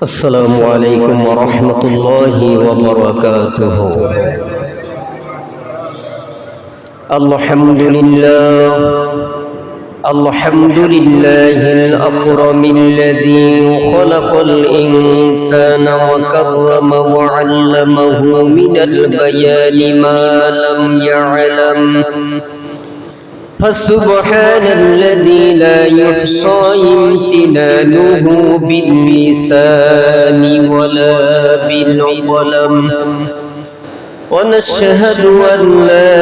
السلام عليكم ورحمة الله وبركاته. الحمد لله الأكرم الذي خلق الإنسان وكرمه وعلمه من البيان ما لم يعلم، فسبحان الذي لا يحصى امتنانه باللسان ولا بالقلم، ونشهد أن لا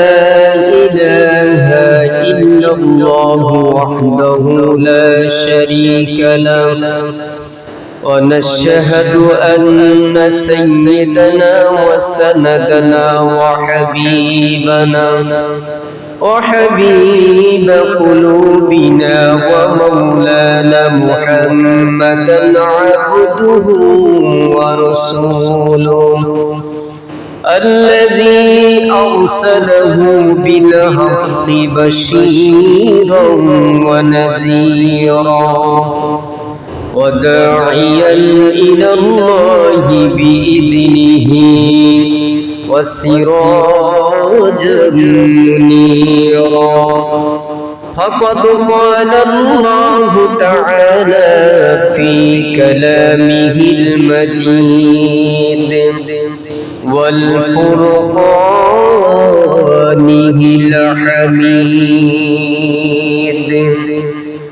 إله إلا الله وحده لا شريك له، ونشهد أن سيدنا وسندنا وحبيب قلوبنا ومولانا محمدا عبده ورسوله، الذي أرسله بالحق بشيرا ونذيرا وداعيا إلى الله بإذنه وسراجا منيرا. فقد قال الله تعالى في كلامه المجيد والفرقانه الحميد: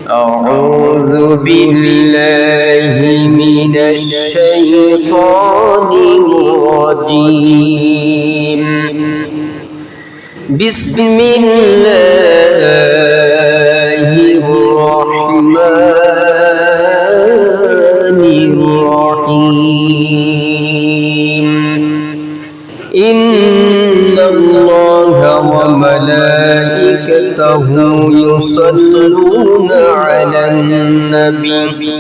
أعوذ بالله من الشيطان الرجيم. بسم الله الرحمن الرحيم. إن الله وملائكته يصلون على النبي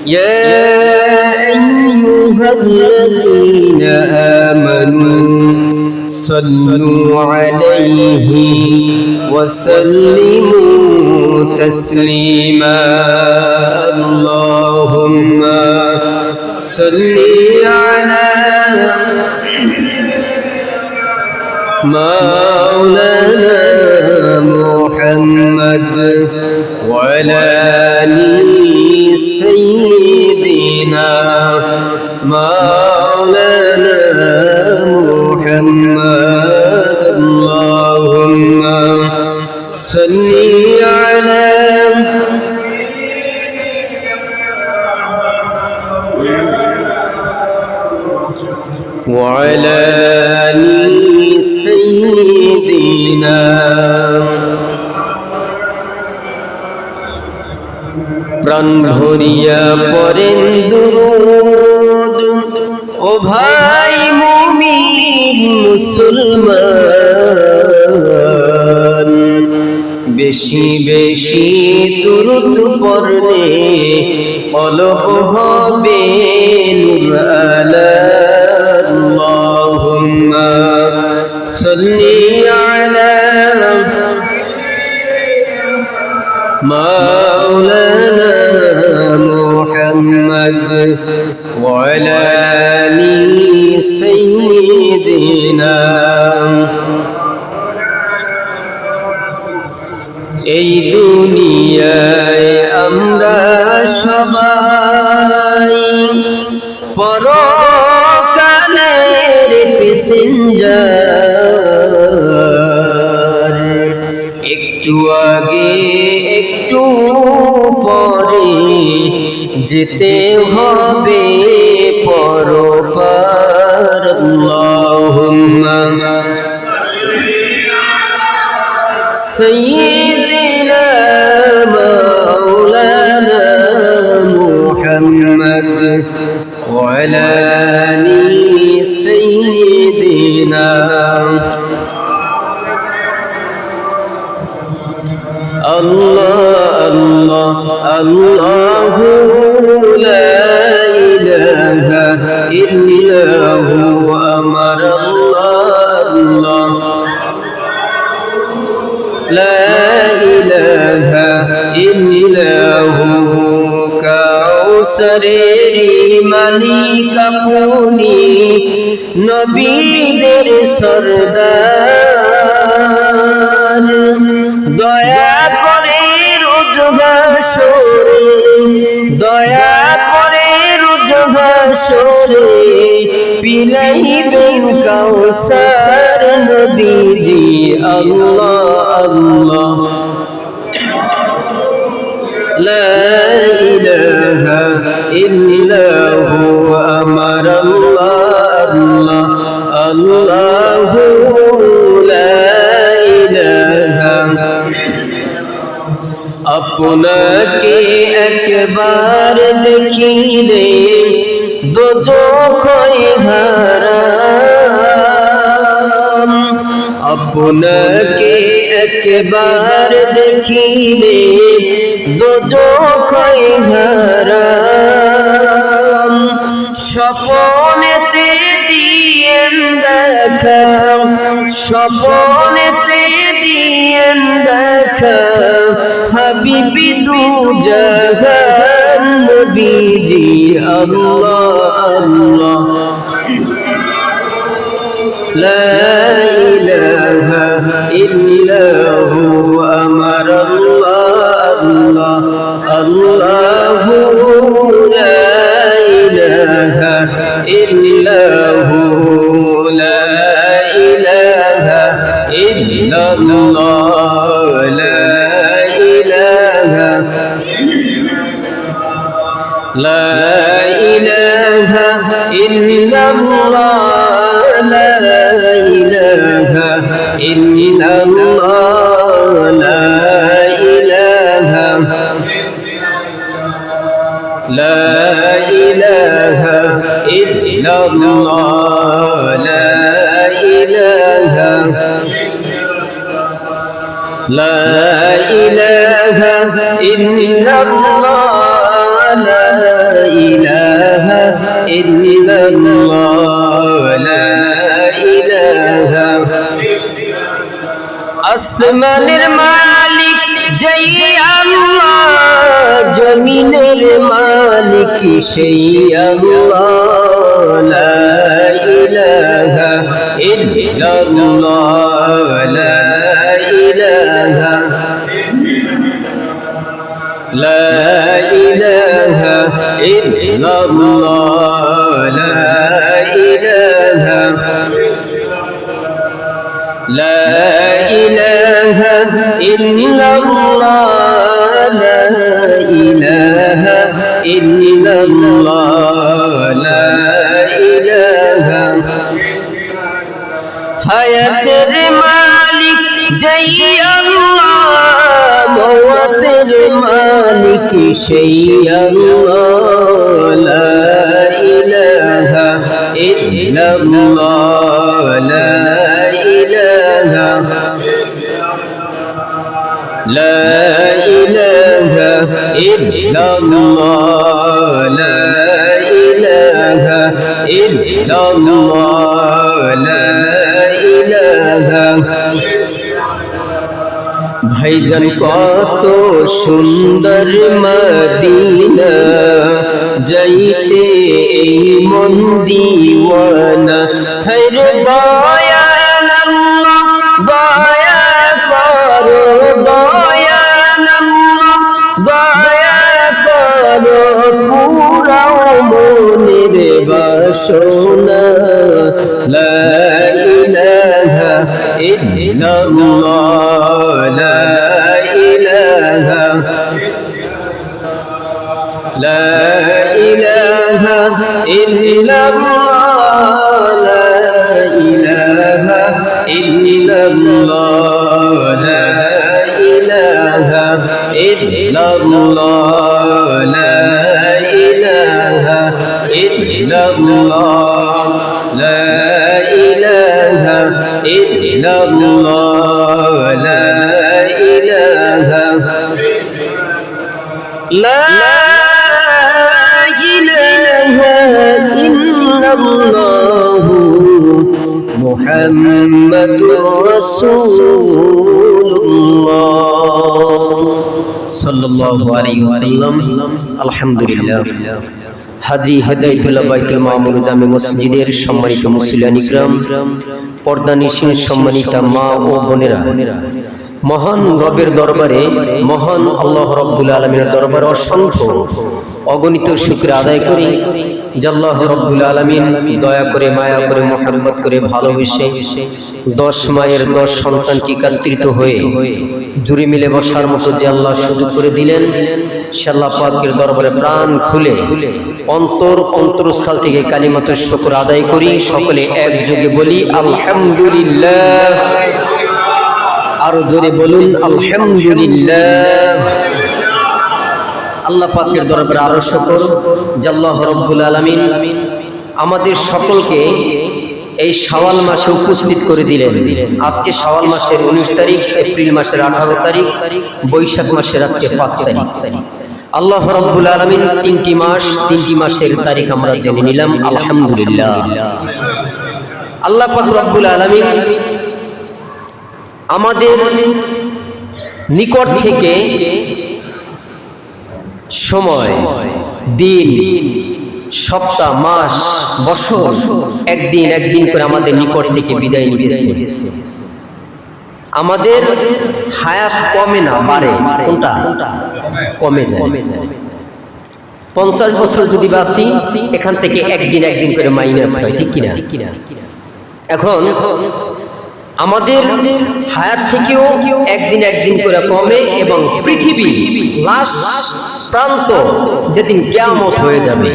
يا أيها الذين آمنوا صلوا عليه وسلموا تسليما. اللهم صل على مولانا محمد وعلى آل سيدنا مولانا محمد. اللهم صل على وعلى آل سيدنا। প্রাণ ভরিয়া পড়েন দুরূদ ও ভাই মুমিন মুসলমান, বেশি বেশি দুরূদ পড়লে কলব হবে নূর আলা। আল্লাহুম্মা সাল্লি আলা مولانا محمد وعلى آل سيدنا। এই দুনিয়ায় আমরা সবাই পরকালের প্যাসেঞ্জার, একটু আগে একটু পরে যেতে হবে পরপার। আল্লাহুম্মা সাইয়্যিদিনা মাওলানা মুহাম্মদ ওয়া আলা আলি সাইয়্যিদিনা। আল্লাহ আল্লাহ আল্লাহু লা ইলাহা ইল্লাহু আমার আল্লাহ لا إله إلا هو কাউসারেরি মালিক আপনি নবীদের সরদার দয়া করে রোজ হাসরে দয়া করে রোজ হাসরে পিলাইবেন কাউসার নবীজি আল্লাহ আল্লাহ لا إله إلا هو أمر الله الله لا إله আপনাকে একবার দেখিলে দোজখ হারাম আপনাকে একবার দেখিলে দোজখ হারাম স্বপ্নেতে দিয়েন দেখা স্বপ্নেতে দিয়েন দেখা হাবিবি দু জাহান নবীজি আল্লাহ আল্লাহ لا إله إلا هو أمر الله الله لا إله إلا هو لا إله إلا الله لا إله لا إله إلا الله لا إله إلا الله لا إله لا إله إلا الله لا إله لا إله إلا الله لا إله إلا الله لا إله আসমানের মালিক যেই আল্লাহ জমিনের মালিক সেই আল্লাহ লা ইলাহা ইল্লাল্লাহ লা ইলাহা لا إله إلا الله لا إله لا إله إلا الله لا إله إلا الله لا إله হায়াতের মালিক যেই আল্লাহ মওয়াতের মালিক সেই আল্লাহ লা ইলাহা ইল্লাল্লাহ লা ইলাহা لا إله إلا الله لا إله إلا الله لا إله ভাইজান কত সুন্দর মদিনা যাইতে এই মন দিওয়ানা হায়রে দয়াল আল্লাহ দয়া করো দয়াল আল্লাহ দয়া করো পুরাও মনের বাসনা লা ইলাহা ইল্লাল্লাহ লা ইলাহা لا إله إلا الله لا إله إلا الله لا إله إلا الله لا إله إلا الله لا إله إلا الله لا إله لا الله محمد رسول الله সাল্লাল্লাহু আলাইহি ওয়াসাল্লাম। আলহামদুলিল্লাহ। হাজী হেদায়েতুল্লাহ বাইতুল মামুর জামে মসজিদের সম্মানিত মুসলিয়ান ইকরাম, পর্দানিশীন সম্মানিতা মা ও বোনেরা, মহান রবের দরবারে, মহান আল্লাহ রাব্বুল আলামিনের দরবারে অসংখ্য অগণিত শুকর আদায় করি যে আল্লাহ রাব্বুল আলামিন দয়া করে, মায়া করে, মুহাব্বত করে, ভালোবেসে 10 মায়ের 10 সন্তানকে একত্রিত হয়ে জুড়ে মিলে বসার মতো যে আল্লাহ সুযোগ করে দিলেন, সে আল্লাহ পাকের দরবারে প্রাণ খুলে অন্তরস্থল থেকে কালিমাতুশ শুকর আদায় করি। সকলে একযোগে বলি আলহামদুলিল্লাহ। আরো জোরে বলুন আলহামদুলিল্লাহ। আল্লাহ পাকের দরবারে আরো শুকর যে আল্লাহ রাব্বুল আলামিন আমাদের সকলকে এই শাওয়াল মাসে উপস্থিত করে দিলেন। আজকে শাওয়াল মাসের 19 তারিখ, এপ্রিল মাসের 18 তারিখ, বৈশাখ মাসের আজকে 5 তারিখ। আল্লাহ রাব্বুল আলামিন 3টি মাসের তারিখ আমরা জেনে নিলাম, আলহামদুলিল্লাহ। আল্লাহ পাক রাব্বুল আলামিন আমাদের নিকট থেকে সময়, দিন, সপ্তাহ, মাস, বছর একদিন করে আমাদের নিকট থেকে বিদায় নিয়েছে। আমাদের হায়াত কমে না, বাড়ে। কোনটা? কমে যায়। 50 বছর যদি বাঁচি, এখান থেকে একদিন করে মাইনাস হয়, ঠিক কিনা? এখন আমাদের হায়াত থেকেও একদিন করে কমে, এবং পৃথিবী লাস্ট প্রান্ত যেদিন কিয়ামত হয়ে যাবে,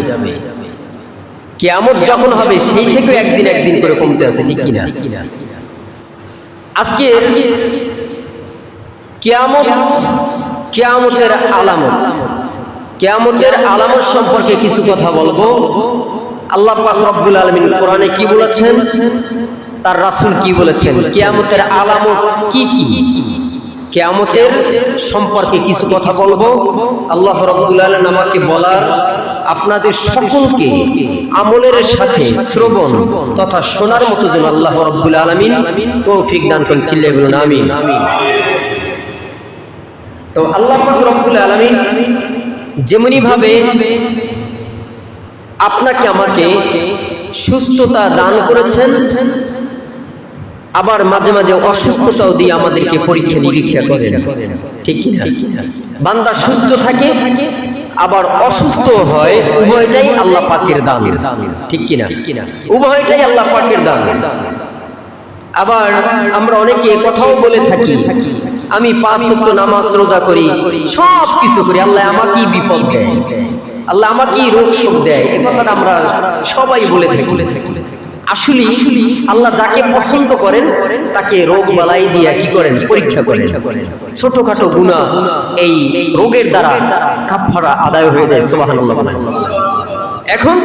কিয়ামত যখন হবে সেই থেকেও একদিন করে কমতে আছে, ঠিক কিনা? আজকে কিয়ামতের আলামত সম্পর্কে কিছু কথা বলবো। আল্লাহ পাক রব্বুল আলামিন কোরআনে কি বলেছেন, তার রাসূল কি বলেছেন, কিয়ামতের আলামত কি কি, কিয়ামতের সম্পর্কে কিছু কথা বলবো। আল্লাহ রাব্বুল আলামিন আমাকে বলার, আপনাদের সকলকে আমলের সাথে শ্রবণ তথা শোনার মতো যেন আল্লাহ রাব্বুল আলামিন তৌফিক দান করেন। চিল্লায়ে বলুন আমিন। তো আল্লাহ পাক রব্বুল আলামিন যেমনি ভাবে আপনাকে আমাকে সুস্থতা দান করেছেন, আবার মাঝে মাঝে অসুস্থতাও দিয়ে আমাদেরকে পরীক্ষা নিরীক্ষা করেন, ঠিক কিনা? বান্দা সুস্থ থাকে আবার অসুস্থ হয়, উভয়টাই আল্লাহ পাকের দান, ঠিক কিনা? উভয়টাই আল্লাহ পাকের দান। আবার আমরা অনেকে কথাও বলে থাকি, আমি 5 ওয়াক্ত নামাজ রোজা করি, সব কিছু করি, আল্লাহ আমাকে বিপদ দেয়, আল্লাহ আমাকে রোগ শোক দেয়। এই কথাটা আমরা সবাই বলে থাকি। আসলে আল্লাহ যাকে পছন্দ করেন তাকে রোগ বালাই দিয়ে কি করেন? পরীক্ষা করেন। ছোটখাটো গুনাহ এই রোগের দ্বারা কাফারা আদায় হয়ে যায়। সুবহানাল্লাহ। এখন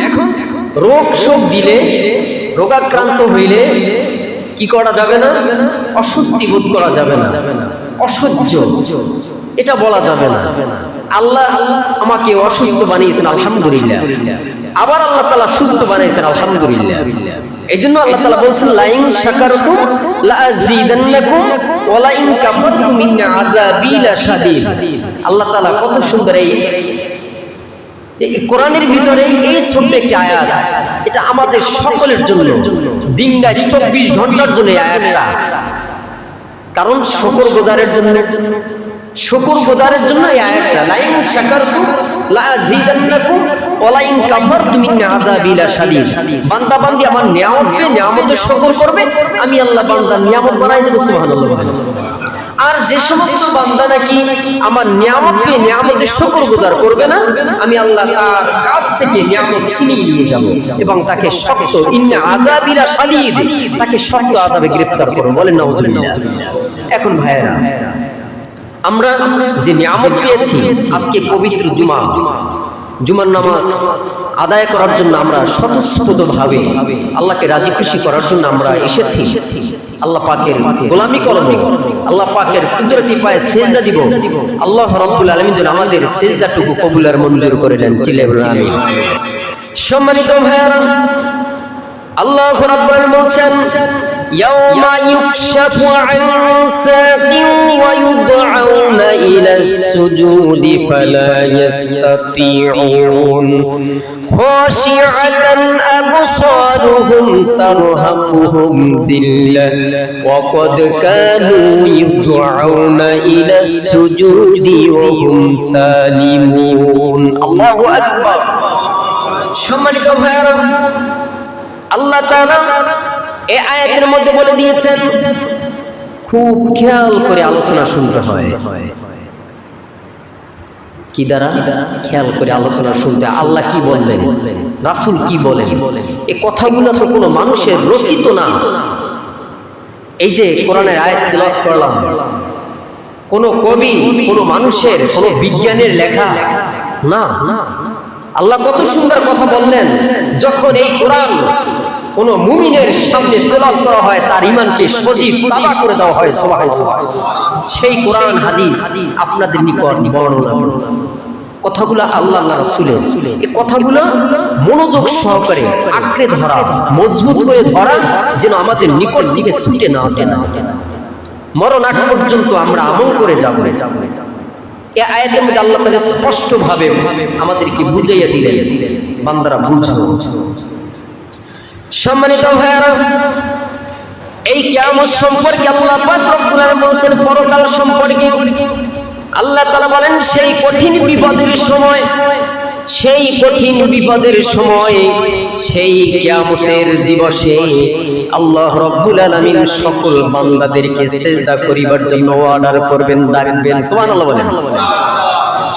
রোগ শোক দিলে, রোগাক্রান্ত হইলে কি করা যাবে না? অস্বস্তি বোধ করা যাবে না, অসহ্য এটা বলা যাবে না। আল্লাহ আমাকে অসুস্থ বানিয়েছেন, আলহামদুলিল্লাহ। আবার আল্লাহ তাআলা সুস্থ বানিয়েছেন, আলহামদুলিল্লাহ। এইজন্য আল্লাহ তাআলা বলেন, লাইন শাকারতুম লাযীদান্নাকুম ওয়া লাইন কাফারতুম ইন্না আযাবী লাশাদীদ। আল্লাহ তাআলা কত সুন্দর এই কোরআনের ভিতরে এই ছোট্ট একটি আয়াত, এটা আমাদের সকলের জন্য, দিনরাত 24 ঘন্টার জন্য এই আয়াতটা। কারণ শুকর গুজারের জন্য এই আয়াতটা, লাইন শাকারতুম লাযীদান্নাকুম ওয়া লাইন কাফারতুম ইন্না আযাবী লাশাদীদ। বান্দা বান্দি আমার নিয়ামতের শুকর করবে, আমি আল্লাহ বান্দার নিয়ামত বানাই দেব। সুবহানাল্লাহ। আর যে সমস্ত বান্দা নাকি আমার নিয়ামতের শুকরগুজার করবে না, আমি আল্লাহ তার কাছ থেকে নিয়ামত ছিনিয়ে নিয়ে যাব এবং তাকে শক্ত, ইন্না আযাবী লাশাদীদ, তাকে শক্ত আযাবে গ্রেফতার করব। বলেন নাউযুবিল্লাহ। এখন ভাইয়েরা, আমরা যে নিয়ামত পেয়েছি, আজকে পবিত্র জুমার নামাজ আদায় করার জন্য আমরা স্বতঃস্ফূর্তভাবে আল্লাহকে রাজি খুশি করার জন্য আমরা এসেছি। আল্লাহ পাকের গোলামি করব, আল্লাহ পাকের কুদরতি পায়ে সিজদা দিব। আল্লাহ রাব্বুল আলামিন যেন আমাদের সিজদাটুকু কবুল আর মঞ্জুর করে নেন। চিল্লায়ে বলুন আমিন। সম্মানিত ভাইরা, আল্লাহ রাব্বুল বলছেন ইয়াউমা ইউকশাফু আন সাকিন ওয়া ইউদআউনা ইলাস সুজুদি ফালা ইস্তাতিউন খাশিআতান আবসারুহুম তারহাকুহুম যিল্লাহ ওয়া ক্বাদ কানু ইউদআউনা ইলাস সুজুদি ওয়া হুম সালিমুন। আল্লাহু আকবার। সম্মানিত ভাইরা, আল্লাহ তাআলা এই আয়াতের মধ্যে বলে দিয়েছেন খুব খেয়াল করে আলোচনা শুনতে হয়। কি দ্বারা? খেয়াল করে আলোচনা শুনতে। আল্লাহ কি বললেন, রাসূল কি বলেন, এই কথাগুলো তো কোনো মানুষের রচিত না। এই যে কোরআনের আয়াত তেলাওয়াত করলাম, কোনো কবি, কোনো মানুষের, কোনো বিজ্ঞানের লেখা না। আল্লাহ কত সুন্দর কথা বললেন। যখন এই কোরআন কোন মুমিনের সামনে তেলাওয়াত করা হয়, তার ঈমানকে সজীব তাজা করে দেওয়া হয়। সুবহানাল্লাহ। সেই কোরআন হাদিস আপনাদের নিকট বর্ণনা কথাগুলো আল্লাহ রাসূলের, এই কথাগুলো মনোযোগ সহকারে আঁকড়ে ধরা, মজবুত করে ধরা, যেন আমাদের নিকট থেকে ছুটে না যায়। মরণ আগ পর্যন্ত আমরা আমল করে যাব। এই আয়াতের মধ্যে আল্লাহ তাআলা স্পষ্টভাবে আমাদেরকে বুঝাইয়া দিলেন, বান্দারা বুঝো। সম্মানিত ভাইরা, এই কিয়ামত সম্পর্কে আল্লাহ পাক রব্বুল আলামিন বলেন, পরকাল সম্পর্কে আল্লাহ তাআলা বলেন সেই কঠিন বিপদের সময়, সেই কঠিন বিপদের সময়, সেই কিয়ামতের দিবসে আল্লাহ রব্বুল আলামিন সকল বান্দাদেরকে সিজদা করিবার জন্য অর্ডার করবেন, ডাকবেন। সুবহানাল্লাহ বলেন।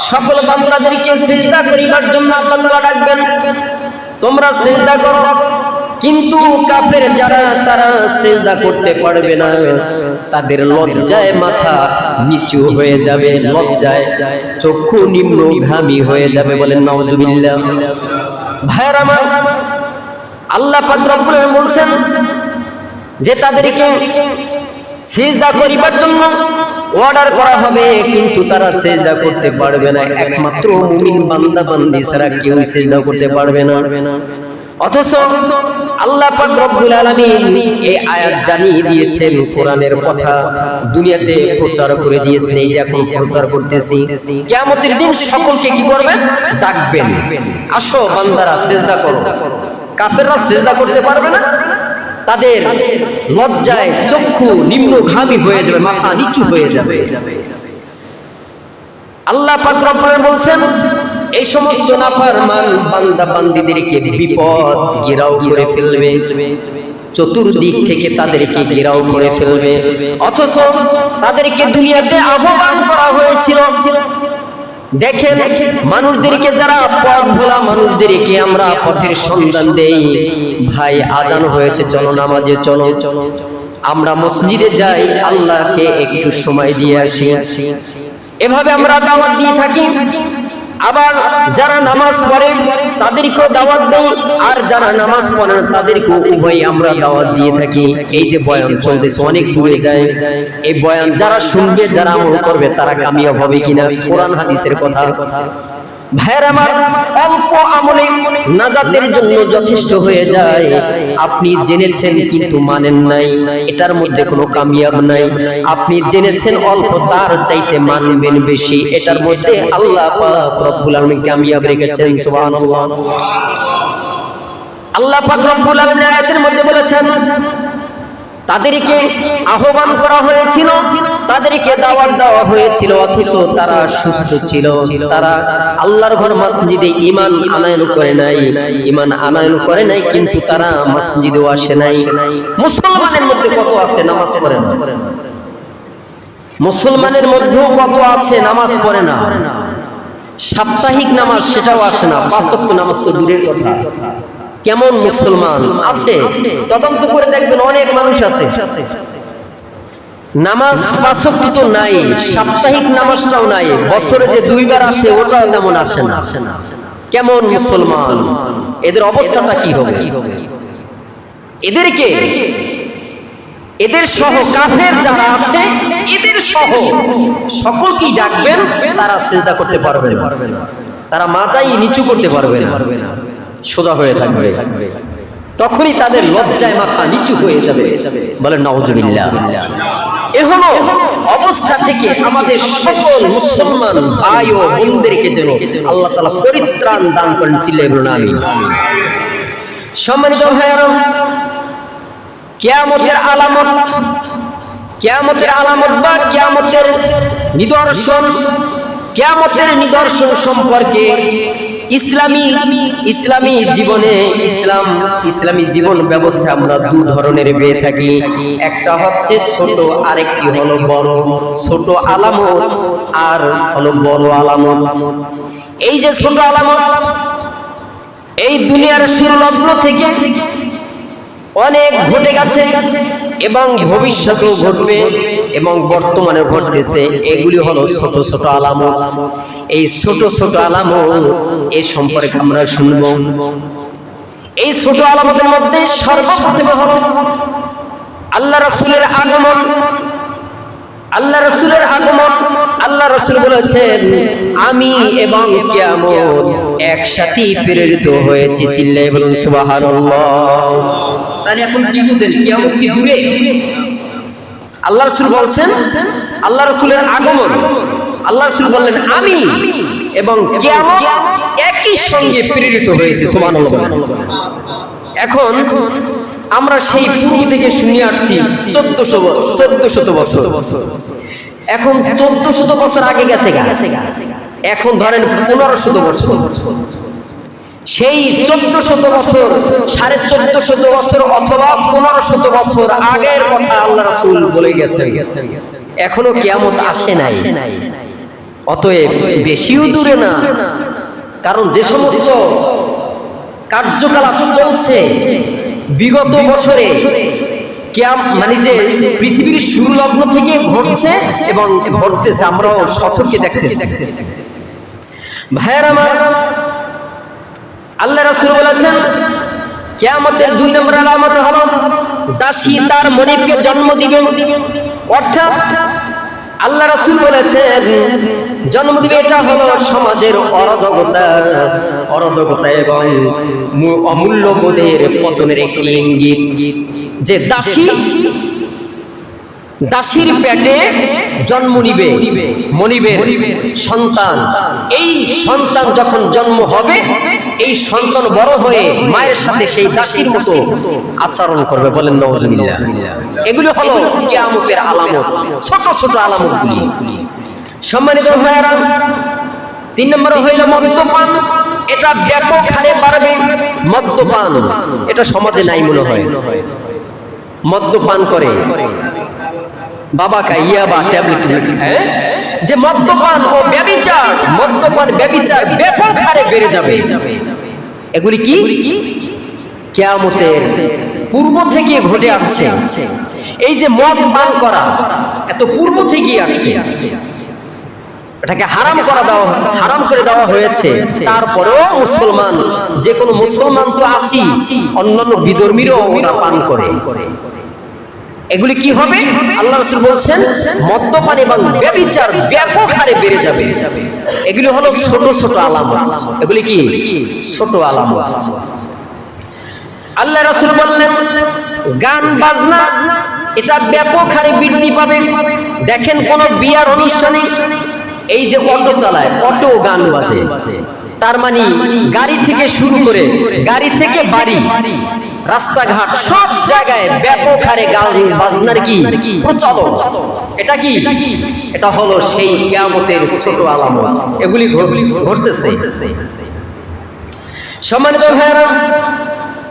সকল বান্দাদেরকে সিজদা করিবার জন্য আল্লাহ তাআলা ডাকবেন, তোমরা সিজদা করো। কিন্তু কাফের যারা, তারা সিজদা করতে পারবে না। তাদের লজ্জায় মাথা নিচু হয়ে যাবে, লজ্জায় চক্ষু নিম্নগামী হয়ে যাবে। বলেন নাউজুবিল্লাহ। ভাইরা আমার, আল্লাহ পাক রব্বুল আলামিন বলছেন যে তাদেরকে সিজদা করিবার জন্য অর্ডার করা হবে, কিন্তু তারা সিজদা করতে পারবে না। একমাত্র মুমিন বান্দা বান্দি ছাড়া কেউ সিজদা করতে পারবে না। অথচ আল্লাহ পাক রব্বুল আলামিন এই আয়াত জানিয়ে দিয়েছেন, কোরআনের কথা দুনিয়াতে প্রচার করে দিয়েছেন। এই যে এখন প্রচার করতেছি, কিয়ামতের দিন সকলকে কি করবেন? ডাকবেন, আসো বান্দারা সিজদা করো। কাফেররা সিজদা করতে পারবে না, তাদের লজ্জায় চক্ষু নিম্নগামী হয়ে যাবে, মাথা নিচু হয়ে যাবে। আল্লাহ পাক রব্বুল আলামিন বলছেন এই সমস্ত নাফরমান বান্দা বান্দীদেরকে বিপদ ঘেরাও করে ফেলবে, চতুর্দিক থেকে তাদেরকে ঘেরাও করে ফেলবে। অথচ তাদেরকে দুনিয়াতে আহ্বান করা হয়েছিল। দেখেন, মানুষদেরকে যারা পথ ভোলা মানুষদেরকে আমরা পথের সন্ধান দেই, ভাই আজান হয়েছে, চলো নামাজে চলো, আমরা মসজিদে যাই, আল্লাহকে একটু সময় দিয়ে আসি। এভাবে আমরা দাওয়াত দিয়ে থাকি। আবার যারা নামাজ পড়ে তাদেরকেও দাওয়াত দেই, আর যারা নামাজ পড়ে না তাদেরকেও উভয় আমরা দাওয়াত দিয়ে থাকি। এই যে বয়ান চলতেছে, অনেক দূরে যায়। এই বয়ান যারা শুনবে, যারা আমল করবে, তারা কামিয়াব হবে কিনা? কোরআন হাদিসের কথা। ভাইরা আমার, অল্প আমলে নাজাতের জন্য যথেষ্ট হয়ে যায়। আপনি জেনেছেন কিন্তু মানেন নাই, এটার মধ্যে কোনো কামিয়াব নাই। আপনি জেনেছেন অল্প, তার চাইতে মানবেন বেশি, এটার মধ্যে আল্লাহ পাক রব্বুল আলামিন কামিয়াব রেখেছেন। সুবহানাল্লাহ। আল্লাহ পাক রব্বুল আলামিন আয়াতের মধ্যে বলেছেন তাদেরকে আহ্বান করা হয়েছিল, তাদেরকে দাওয়াত দেওয়া হয়েছিল, অথচ তারা সুস্থ ছিল। তারা আল্লাহর ঘর মসজিদে ঈমান আনয়ন করে নাই, ঈমান আনয়ন করে নাই, কিন্তু তারা মসজিদেও আসে নাই। মুসলমানের মধ্যে কত আছে নামাজ পড়ে না? মুসলমানের মধ্যেও কত আছে নামাজ পড়ে না? সাপ্তাহিক নামাজ সেটাও আসে না, পাঁচ ওয়াক্ত নামাজ তো দূরের কথা। কেমন মুসলমান আছে? তদন্ত করে দেখবেন, অনেক মানুষ আছে নামাজ পাঁচ ওয়াক্ত তো নাই, সাপ্তাহিক নামাজটাও নাই, বছরে যে দুইবার আসে ওটাও তেমন আসে না। কেমন মুসলমান? এদের অবস্থাটা কি হবে? এদেরকে, এদের সহ কাফের যারা আছে, এদের সহ সকলকেই ডাকবেন, তারা সিজদা করতে পারবে না, তারা মাথাই নিচু করতে পারবে না, সোজা হয়ে থাকবে। তখনই তাদের লজ্জায় মাথা নিচু হয়ে যাবে। বলেন নাউজুবিল্লাহ। এ হলো অবস্থা থেকে আমাদের সকল মুসলমান ভাই ও বোনদেরকে যেন আল্লাহ তাআলা পরিত্রাণ দান করেন। চিল্লায়ে বলুন আমিন। সম্মানিত ভাইরা, কিয়ামতের আলামত, কিয়ামতের আলামত বা কিয়ামতের নিদর্শন, কিয়ামতের নিদর্শন সম্পর্কে ইসলামী জীবনে ইসলামী জীবন ব্যবস্থা আমরা দু ধরনের পেয়ে থাকি। একটা হচ্ছে ছোট, আরেকটি হলো বড়। ছোট আলামত আর হলো বড় আলামত। এই যে ছোট আলামত, এই দুনিয়ার শুরু লগ্ন থেকে অনেক ঘটে গেছে এবং ভবিষ্যতেও ঘটবে এবং বর্তমানে ঘটতেছে। এগুলি হলো ছোট ছোট আলামত। এই ছোট ছোট আলামত এ সম্পর্কে আমরা শুনবো। এই ছোট আলামতের মধ্যে সর্বপ্রথম হলো আল্লাহ রাসূলের আগমন। আল্লাহ রাসূলের আগমন, আল্লাহ রাসূল বলেছেন আমি এবং কিয়ামত একসাথে প্রেরিত হয়েছি। চিল্লায়ে বলুন সুবহানাল্লাহ। তাহলে এখন কি বুঝেন, কিয়ামত কি দূরে? আল্লাহ রাসূল বলছেন আল্লাহ রাসূলের আগমন, আল্লাহ রাসূল বললেন আমি এবং কিয়ামত একই সঙ্গে প্রেরিত হয়েছে। সুবহানাল্লাহ। এখন আমরা সেই পূর্ব থেকে শুনে আসছি 1400 বছর। এখন 1400 বছর আগে গেছে। এখন ধরেন 1500 বছর। সেই 1400 বছর, 1450 বছর অথবা 1500 বছর আগের কথা আল্লাহ রাসূল বলে গেছেন। এখনো কিয়ামত আসে নাই, অতএব বেশিও দূরে না। কারণ যে সমস্ত কার্যকলাপ চলছে বিগত বছরে, মানে যে পৃথিবীর শুরু লগ্ন থেকে ঘটছে এবং ঘটতেছে, আমরাও সচক্ষে দেখতেছি। ভাইয়েরা আমার, আল্লাহ রাসূল বলেছেন কিয়ামতের 2 নম্বর আলামত হলো দাসী তার মনিবকে জন্ম দিবে। অর্থাৎ আল্লাহ রাসূল বলেছেন জন্ম দিবে। এটা হলো সমাজের অরাজকতা এবং অমূল্যবোধের পতনের একটি ইঙ্গিত। যে দাসীর পেটে জন্ম নিবে মনিবের সন্তান। এই সন্তান যখন জন্ম হবে, এই সন্তান বড় হয়ে মায়ের সাথে সেই দাসীর মতো আচরণ করবে। বলেন নাউজুবিল্লাহ। এগুলো হলো কিয়ামতের আলামত, ছোট ছোট আলামতগুলি। সম্মানিত ভাইয়েরা, 3 নম্বর হইল মদ্যপান। এটা ব্যাপক হারে বাড়বে। মদ্যপান এটা সমাজে নাই মনে হয়। মদ্যপান করে বাবা খাইয়া বা ট্যাবলেট, যে মদ্যপান ও ব্যভিচার, মদ্যপান ব্যভিচার ব্যাপক হারে বেড়ে যাবে। এগুলি কি কিয়ামতের পূর্ব থেকে ঘটে আসছে। এই যে মদ পান করা এত পূর্ব থেকেই আসছে। এটাকে হারাম করে দেওয়া হয়েছে। তারপরেও মুসলমান, যে কোনো মুসলমান তো আছি, অন্যান্য বিধর্মীরও ওরা পান করে। এগুলি কি হবে? আল্লাহ রাসূল বলছেন মদ্যপান এবং ব্যভিচার ব্যাপক হারে বেড়ে যাবে। এগুলি হলো ছোট ছোট আলামত। এগুলি কি ছোট আলামত। আল্লাহ রাসূল বললেন গান বাজনা এটা ব্যাপক হারে বৃদ্ধি পাবে। দেখেন কোন বিয়ার অনুষ্ঠানে এই যে অটো চালায়, অটো গান বাজে। তার মানে গাড়ি থেকে শুরু করে গাড়ি থেকে বাড়ি, রাস্তাঘাট সব জায়গায় ব্যাপক হারে গান বাজনার কি প্রচলন। এটা কি? এটা হলো সেই কিয়ামতের ছোট আলামত। এগুলি ঘটতেছে। সম্মানিত ভাইরা,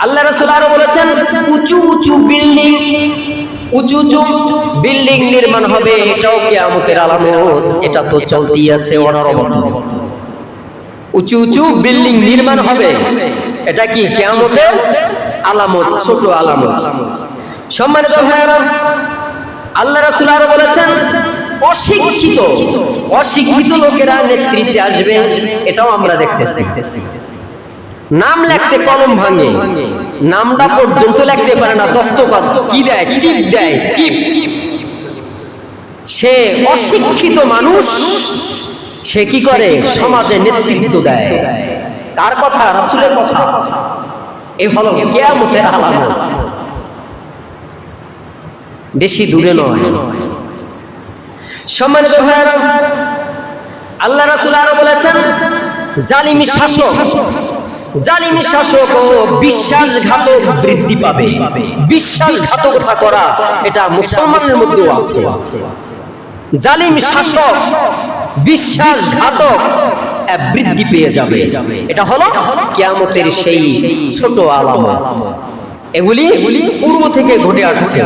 আল্লাহ রাসূল আরো বলেছেন উঁচু উঁচু বিল্ডিং নির্মাণ হবে। এটাও কিয়ামতের আলামত। এটা তো চলতেই আছে অনবরত। উঁচু উঁচু বিল্ডিং নির্মাণ হবে, এটা কি কিয়ামতের আলামত, ছোট আলামত। সম্মানিত ভাইরা, আল্লাহ রাসূল আরো বলেছেন অশিক্ষিত লোকেরা নেতৃত্বে আসবে। এটাও আমরা দেখতেছি। নাম লিখতে কলম ভাঙে, নামটা পর্যন্ত লিখতে পারে না। দস্তখত কি দেয়? টিপ দেয়, টিপ। সে অশিক্ষিত মানুষ, সে কি করে? সমাজে নেতৃত্ব দেয়। কার কথা? রাসূলের কথা। এ হলো কিয়ামতের আলামত, বেশি দূরে নয়। সম্মানিত ভাইরা, আল্লাহ রাসূল আরো বলেছেন, জালিমি শাসক ও বিশ্বাসঘাতক বৃদ্ধি পাবে। বিশ্বাসঘাতকতা করা এটা মুসলমানদের মধ্যেও আছে। জালিম শাসক, বিশ্বাসঘাতক বৃদ্ধি পেয়ে যাবে। এটা হলো কিয়ামতের সেই ছোট আলামত। এগুলি পূর্ব থেকে ঘটে আসছে,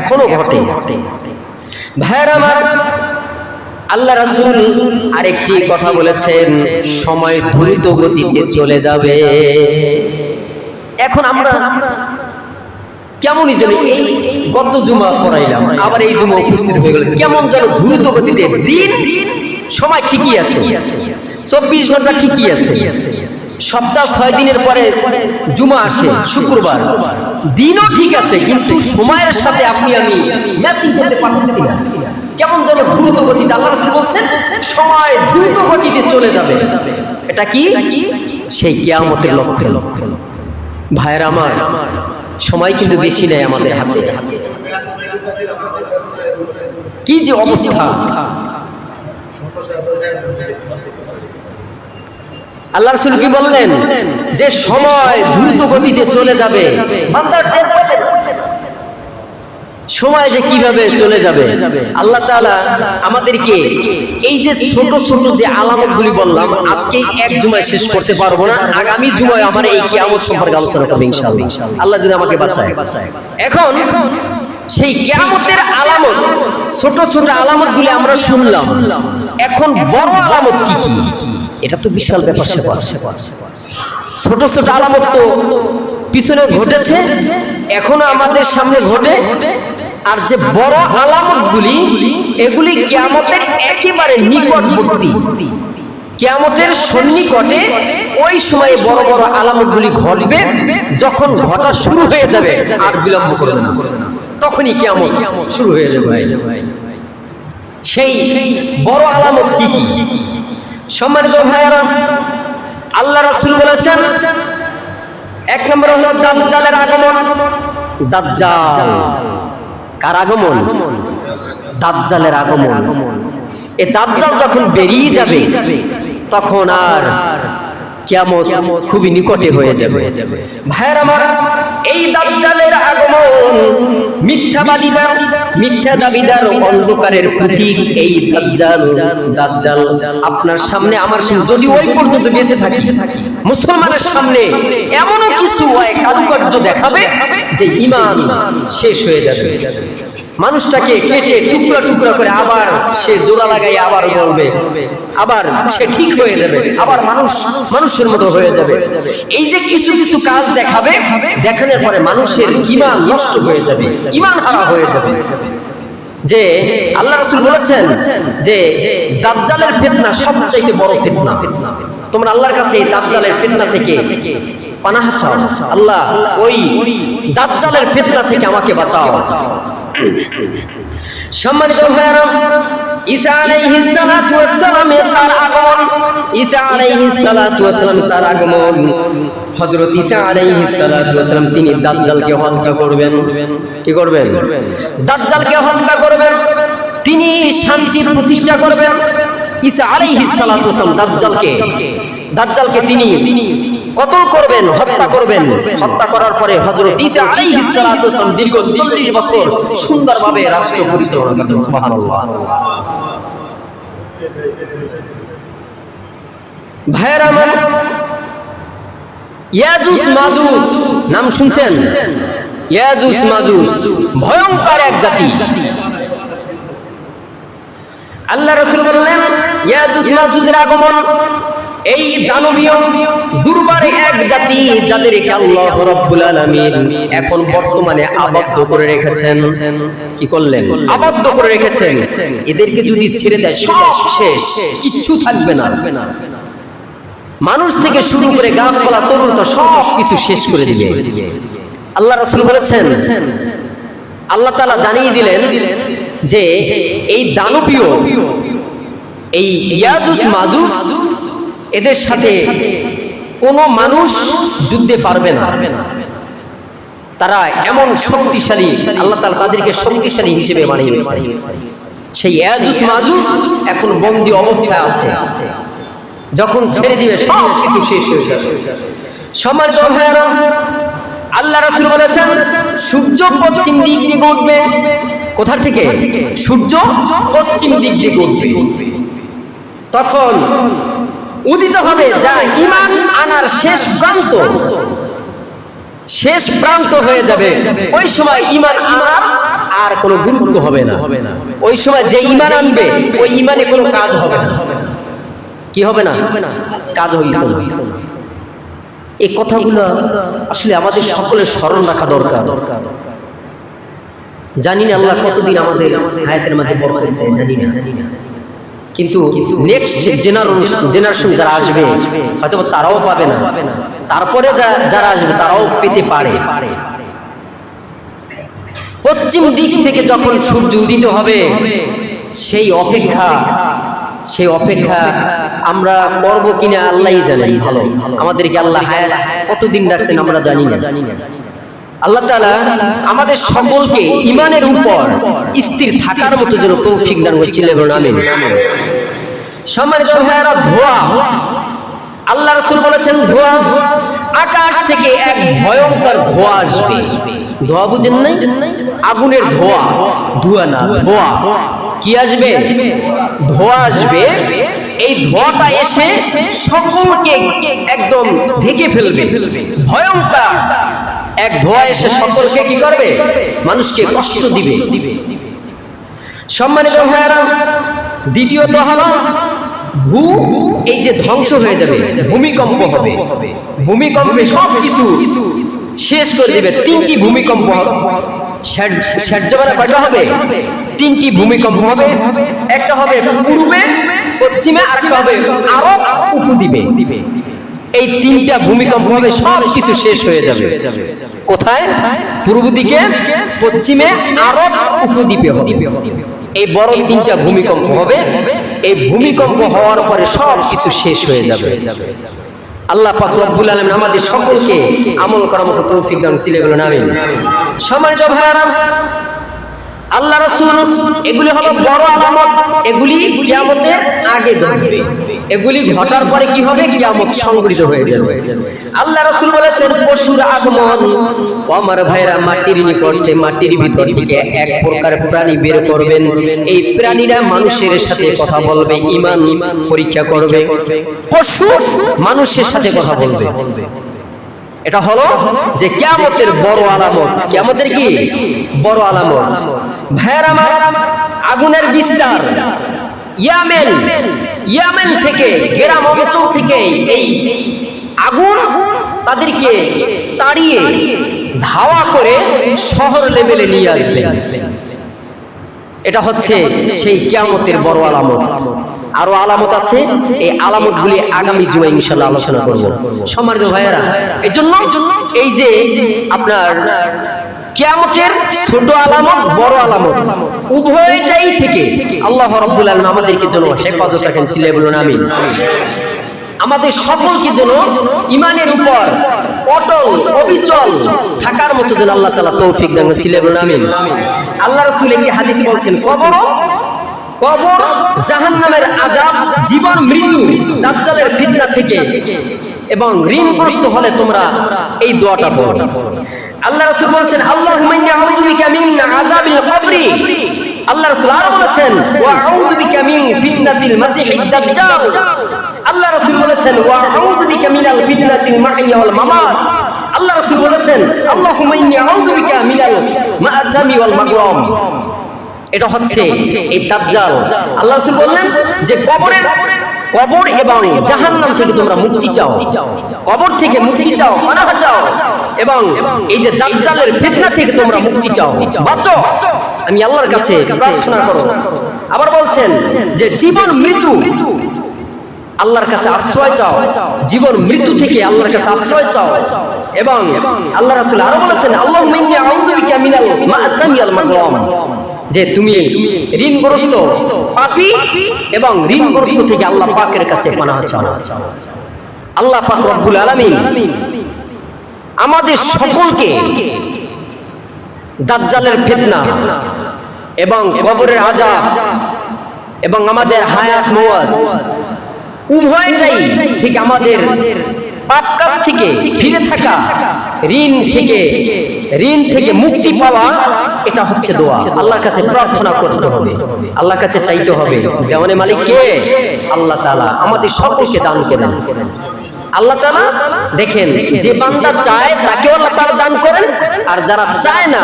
এখনো ঘটে। ভাইরা আমার, আল্লাহ রাসূল আরেকটি কথা বলেছেন, সময় দ্রুত গতিতে চলে যাবে। এখন আমরা কেমনই যেন এই গত জুমা পড়াইলাম, আবার এই জুমা উপস্থিত হয়ে গেল, কেমন যেন দ্রুত গতিতে দিন, সময় ঠিকই আছে, 24 ঘন্টা ঠিকই আছে, সপ্তাহ 6 দিনের পরে জুমা আসে শুক্রবার, দিনও ঠিক আছে, কিন্তু সময়ের সাথে আপনি আমি ম্যাচিং করতে পারতেছি না। কেমন যেন দ্রুত গতিতে, আল্লাহ রাসূল বলছেন সময় দ্রুত গতিতে চলে যাবে। এটা কি? সেই কিয়ামতের লক্ষণ। ভাইরা আমার, সময় কিন্তু বেশি নেই আমাদের হাতে। কি যে অবস্থা! আল্লাহ রাসূল কি বললেন? যে সময় দ্রুত গতিতে চলে যাবে। সময় যে কিভাবে চলে যাবে, আল্লাহ তাআলা আমাদেরকে এই যে ছোট ছোট যে আলামতগুলি বললাম, আজকে এক জুমায় শেষ করতে পারবো না, আগামী জুমায় আমার এই কিয়ামত সম্পর্কে আলোচনা করব ইনশাআল্লাহ, আল্লাহ যদি আমাকে বাঁচায়। এখন সেই কিয়ামতের আলামত, ছোট ছোট আলামতগুলি আমরা শুনলাম, এখন বড় আলামত কি কি? এটা তো বিশাল ব্যাপার স্যাপার। ছোট ছোট আলামত তো পিছনে ঘটেছে, এখনো আমাদের সামনে ঘটে। আর যে বড় আলামতগুলি, এগুলি কিয়ামতের একেবারে নিকটবর্তী, কিয়ামতের সন্নিকটে। ওই সময়ে বড় বড় আলামতগুলি ঘটবে, যখন ঘটা শুরু হয়ে যাবে আর বিলম্ব করবে না, তখনই কিয়ামত শুরু হয়ে যাবে। সেই বড় আলামত কি কি? সম্মানিত ভাইয়েরা, আল্লাহ রাসূল বলেছেন, এক নম্বর হলো দাজ্জালের আগমন। দাজ্জাল, কার আগমন? দাজ্জালের আগমন। এই দাজ্জাল যখন বেরিয়ে যাবে, তখন আর কিয়ামত খুবই নিকটে হয়ে যাবে। ভাইয়েরা আমার, এই দাজ্জালের আগমন মিথ্যা দাবিদার অন্ধকারের প্রতীক। এই দাজ্জাল আপনার সামনে, আমার সামনে, যদি ওই পর্যন্ত বেঁচে থাকি, মুসলমানের সামনে এমনও কিছু কারুকার্য দেখাবে যে ঈমান শেষ হয়ে যাবে। মানুষটাকে কেটে টুকরা টুকরা করে আবার সে জোড়া লাগাই আবার বলবে, আবার সে ঠিক হয়ে যাবে, আবার মানুষের মতো হয়ে যাবে। এই যে কিছু কিছু কাজ দেখাবে, দেখানোর পরে মানুষের ঈমান নষ্ট হয়ে যাবে, ঈমান হারা হয়ে যাবে। যে আল্লাহ রাসূল বলেছেন যে দাজ্জালের ফিতনা সবচেয়ে বড় ফিতনা। তোমরা আল্লাহর কাছে এই দাজ্জালের ফিতনা থেকে পানাহ চাও, আল্লাহ ওই দাজ্জালের ফিতনা থেকে আমাকে বাঁচাও। সম্মানিত ভাইরা, ঈসা আলাইহিস সালাতু ওয়াস সালাম তার আগমন, ঈসা আলাইহিস সালাতু ওয়াস সালাম তার আগমন। হযরত ঈসা আলাইহিস সালাতু ওয়াস সালাম তিনি দাজ্জালকে হত্যা করবেন। কি করবেন? দাজ্জালকে হত্যা করবেন, তিনি শান্তি প্রতিষ্ঠা করবেন। ঈসা আলাইহিস সালাতু ওয়াস সালাম দাজ্জালকে তিনি কতল করবেন, হত্যা করবেন। হত্যা করার পরে হযরত ঈসা আলাইহিস সালাতু ওয়াস সালাম দীর্ঘ 40 বছর সুন্দরভাবে রাষ্ট্র পরিচালনা করেন। সুবহানাল্লাহ। ভাইরা আমার, ইয়াজুজ মাজুজ নাম শুনছেন? ইয়াজুজ মাজুজ ভয়ঙ্কর এক জাতি। আল্লাহ রাসূল বললেন, ইয়াজুজ মাজুজের আগমন এই দানবীয় দুর্বার এক জাতি, যাদেরকে আল্লাহ রাব্বুল আলামিন এখন বর্তমানে আবদ্ধ করে রেখেছেন। কি করলেন? আবদ্ধ করে রেখেছেন। এদেরকে যদি ছেড়ে দেয় সব শেষ, কিচ্ছু থাকবে না। মানুষ থেকে শুরু করে গাছপালা তরুলতা সব কিছু শেষ করে দিবে। আল্লাহ রাসূল বলেছেন, আল্লাহ তাআলা জানিয়ে দিলেন যে এই দানবীয়, এই ইয়াজুজ মাজুজ, এদের সাথে কোনো মানুষ যুদ্ধে পারবে না। তারা এমন শক্তিশালী, আল্লাহ তাআলা তাদেরকে শক্তিশালী হিসেবে বানিয়েছে। সেই ইয়াজুজ মাজুজ এখন বন্দী অবস্থায় আছে, যখন ছেড়ে দিবে সব কিছু শেষ হয়ে যাবে। সম্মানিত ভাইয়েরা, আল্লাহ রাসূল বলেছেন সূর্য পশ্চিম দিক দিয়ে উঠবে। কোথা থেকে? সূর্য পশ্চিম দিক দিয়ে উঠবে। তখন উদিত হবে যা ঈমান আনার শেষ প্রান্ত হয়ে যাবে। ওই সময় ঈমান আনার আর কোনো গুরুত্ব হবে না। ওই সময় যে ঈমান আনবে ওই ঈমানে কোনো কাজ হবে না। কি হবে না? কাজ হইতো না। এই কথাগুলো আসলে আমাদের সকলের স্মরণ রাখা দরকার। জানি না আল্লাহ কতদিন আমাদের হায়াতের মাঝে বরকত দেয়, জানি না। কিন্তু নেক্সট জেনারেশন যারা আসবে হয়তো তারাও পাবে না, তারপরে যারা আসবে তারাও পেতে পারে। পশ্চিম দিক থেকে যখন সূর্য উদিত হবে সেই অপেক্ষা আমরা করব কিনা আল্লাহই জানেন ভালো। আমাদেরকে আল্লাহ হায়াত কতদিন রাখছেন আমরা জানি না। আল্লাহ তাআলা আমাদের সকলকে ঈমানের উপর স্থির থাকার মতো যেন তৌফিক দান করছিলেন, আমিন। সম্মানিত ভাইয়েরা, ধোঁয়া, আল্লাহ রাসূল বলেছেন ধোঁয়া, আকাশ থেকে এক ভয়ঙ্কর ধোঁয়া আসবে। ধোঁয়া বুঝেন নাই? আগুনের ধোঁয়া, ধোঁয়া না, ধোঁয়া। কি আসবে? ধোঁয়া আসবে। এই ধোঁয়াটা এসে সকলকে একদম ঢেকে ফেলবে। ভয়ঙ্কর এক ধোঁয়া এসে সকলকে কি করবে? মানুষকে কষ্ট দিবে। সম্মানিত ভাইয়েরা, দ্বিতীয়ত হলো এই যে ধ্বংস হয়ে যাবে, ভূমিকম্প হবে। ভূমিকম্পে সব কিছু শেষ করে দেবে। 3টি ভূমিকম্প হবে। কয়টা হবে? 3টি ভূমিকম্প হবে। একটা হবে পূর্বে, পশ্চিমে, আর একটা হবে আরব উপদ্বীপে। এই 3টা ভূমিকম্প হবে, সব কিছু শেষ হয়ে যাবে। কোথায়? পূর্ব দিকে, পশ্চিমে, আরব উপদ্বীপে হবে। এই বড় 3টা ভূমিকম্প হবে। এই ভূমিকম্প হওয়ার পরে সব কিছু শেষ হয়ে যাবে। আল্লাহ পাক রব্বুল আলামিন আমাদের সকলকে আমল করার মতো তৌফিক দান করুন, আমিন। সম্মানিত ভাইয়েরা, আল্লাহ রাসূল এগুলি হলো বড় আলামত। এগুলি কিয়ামতের আগে ঘটবে। এগুলি ঘটার পরে কি হবে? কিয়ামত সংঘটিত হয়ে যাবে। আল্লাহ রাসূল বলেছেন পশুর আগমন। আমার ভাইরা, মাটির নিকটে, মাটির ভিতর থেকে এক প্রকার প্রাণী বের করবেন। এই প্রাণীরা মানুষের সাথে কথা বলবে, ঈমান পরীক্ষা করবে। পশু মানুষের সাথে কথা বলবে। এটা হলো যে কিয়ামতের বড় আলামত। কিয়ামতের কি বড় আলামত? ভাইরা আমার, আগুনের বিস্তার ইয়ামেন থেকে, গ্রাম অঞ্চল থেকে এই আগুন তাদেরকে তাড়িয়ে ধাওয়া করে শহর লেভেলে নিয়ে আসবে। এটা হচ্ছে সেই কিয়ামতের বড় আলামত। আরো আলামত আছে, এই আলামতগুলি আগামী জুমায় ইনশাআল্লাহ আলোচনা করব। সম্মানিত ভাইয়েরা, এজন্য এই যে আপনার কিয়ামতের ছোট আলামত, বড় আলামত, উভয়টাই থেকে আল্লাহ রাব্বুল আলামিন আমাদেরকে যেন হেফাজত রাখেন, চিল্লায়ে বলুন আমিন। আমাদের সকলকে যেন ঈমানের উপর অটল অবিচল থাকার মতো যেন আল্লাহ তাআলা তৌফিক দান করেন, চিল্লায়ে বলুন আমিন। আল্লাহ রাসূল একটি হাদিসে বলছেন, কবর জাহান্নামের আযাব, জীবন মৃত্যু, দাজ্জালের ফিতনা থেকে এবং ঋণগ্রস্ত হলে তোমরা এই দোয়াটা পড়ো। আল্লাহ রাসূল বলেছেন, আল্লাহুম্মা ইন্নী আউযু বিকা মিন আযাবিল কবরি। আল্লাহ রাসূল আরো বলেছেন, ওয়া আউযু বিকা মিন ফিতনাতিল মাসিহিদ দাজ্জাল। আল্লাহ রাসূল বলেছেন, ওয়া আউযু বিকা মিনাল ফিতনাতিল মাহইয়া ওয়াল মামাত। আল্লাহ রাসূল বলেছেন, আল্লাহুম্মা ইন্নী আউযু বিকা মিনাল মাআতামি ওয়াল মাগরাম। এটা হচ্ছে এই দাজ্জাল। আল্লাহ রাসূল বললেন যে কবর এবং জাহান্নাম থেকে তোমরা মুক্তি চাও, কবর থেকে মুক্তি চাও, পানাহ চাও, এবং এই যে দাজ্জালের ফিতনা থেকে তোমরা মুক্তি চাও, বাঁচো, আমি আল্লাহর কাছে প্রার্থনা করো। আবার বলছেন যে জীবন মৃত্যু আল্লাহর কাছে আশ্রয় চাও, জীবন মৃত্যু থেকে আল্লাহর কাছে আশ্রয় চাও। এবং আল্লাহ রাসূল আরো বলেছেন, আল্লাহুম্মা ইন্নী আউযু বিকা মিনাল মাআতামি ওয়াল মাগরাম, যে তুমি ঋণগ্রস্ত, পাপী এবং ঋণগ্রস্ত থেকে আল্লাহ পাকের কাছে পানাহ চাও। আল্লাহ পাক রব্বুল আলামিন আমাদের সকলকে দাজ্জালের ফিতনা এবং কবরের আযাব এবং আমাদের হায়াত মওয়াত উভয়টাই ঠিক আমাদের পাপ কাজ থেকে ফিরে থাকা, ঋণ থেকে মুক্তি পাওয়া, এটা হচ্ছে দোয়া। আল্লাহর কাছে প্রার্থনা করতে হবে, আল্লাহর কাছে চাইতে হবে। দেওয়ানে মালিক কে? আল্লাহ তাআলা। আমাদের সকলকে দান করেন আল্লাহ তাআলা। দেখেন, যে বান্দা চায় তাকেও আল্লাহ তাআলা দান করেন, আর যারা চায় না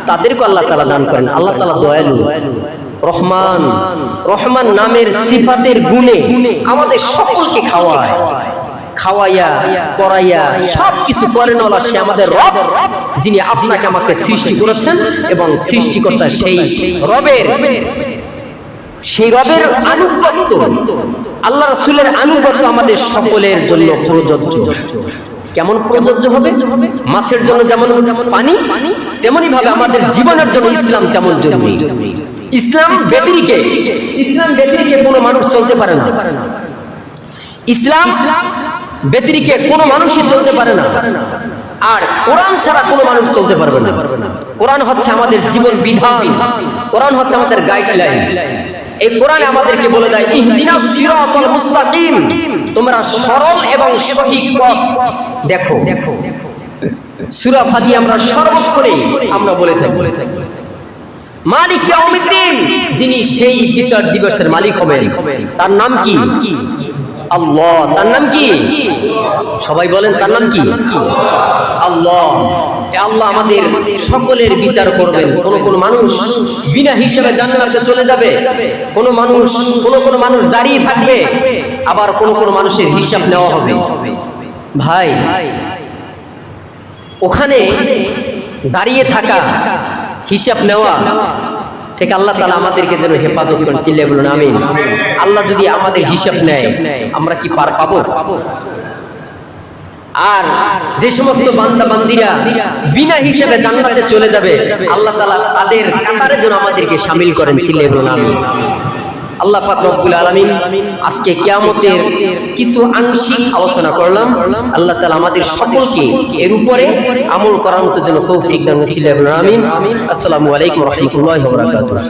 তাদেরকে আল্লাহ তাআলা দান করেন। আল্লাহ তাআলা দয়ালু, রহমান। রহমান নামের সিফাতের গুণে আমাদের সকলকে খাওয়াইয়া পড়াইয়া সবকিছু করেন ওলা সে আমাদের রব, যিনি আপনাকে আমাকে সৃষ্টি করেছেন এবং সৃষ্টিকর্তা সেই রবের আনুগত্য, আল্লাহ রাসূলের আনুগত্য আমাদের সকলের জন্য প্রযোজ্য। কেমন প্রযোজ্য হবে? মাছের জন্য যেমন পানি, তেমনি ভাবে আমাদের জীবনের জন্য ইসলাম তেমন জরুরি। ইসলাম ব্যতিরেকে কোনো মানুষ চলতে পারে না। ইসলাম ব্যতিরেকে কোনো মানুষই চলতে পারে না। আর কোরআন ছাড়া কোনো মানুষ চলতে পারবে না। কোরআন হচ্ছে আমাদের জীবন বিধান, কোরআন হচ্ছে আমাদের গাইডলাইন। এই কোরআন আমাদেরকে বলে দেয় ইহদিনাস সিরাতাল মুস্তাকিম, তোমরা সরল এবং সঠিক পথ দেখো। সূরা ফাতিহা আমরা সর্বক্ষণে আমরা বলে থাকি মালিক ইয়াউমিদ্দিন, যিনি সেই বিচার দিবসের মালিক হবেন। তার নাম কি? আল্লাহ। তার নাম কি? সবাই বলেন, তার নাম কি? আল্লাহ। আল্লাহ আমাদের সকলের বিচার করবেন। কোন মানুষ বিনা হিসাবে জান্নাতে চলে যাবে, কোন মানুষ দাঁড়িয়ে থাকবে, আবার কোন মানুষের হিসাব নেওয়া হবে। ভাই, ওখানে দাঁড়িয়ে থাকা, হিসাব নেওয়া থেকে আল্লাহ তাআলা আমাদেরকে যেন হেফাজত করেন। চিল্লায়ে বলুন আমিন। আল্লাহ যদি আমাদের হিসাব নেয়, আমরা কি পার পাবো? আর যে সমস্ত বান্দা বান্দিরা বিনা হিসাবে জান্নাতে চলে যাবে, আল্লাহ তাআলা তাদের কাতারে যেন আমাদেরকে শামিল করেন। চিল্লায়ে বলুন আমিন। আল্লাহ পাক রব্বুল আলামিন আজকে কিয়ামতের কিছু আংশিক আলোচনা করলাম। আল্লাহ তাআলা আমাদের সকলকে এর উপরে আমল করার মতো যেন তৌফিক দান করেন। চিল্লায়ে বলুন আমিন। আসসালামু আলাইকুম ওয়া রাহমাতুল্লাহি ওয়া বারাকাতুহু।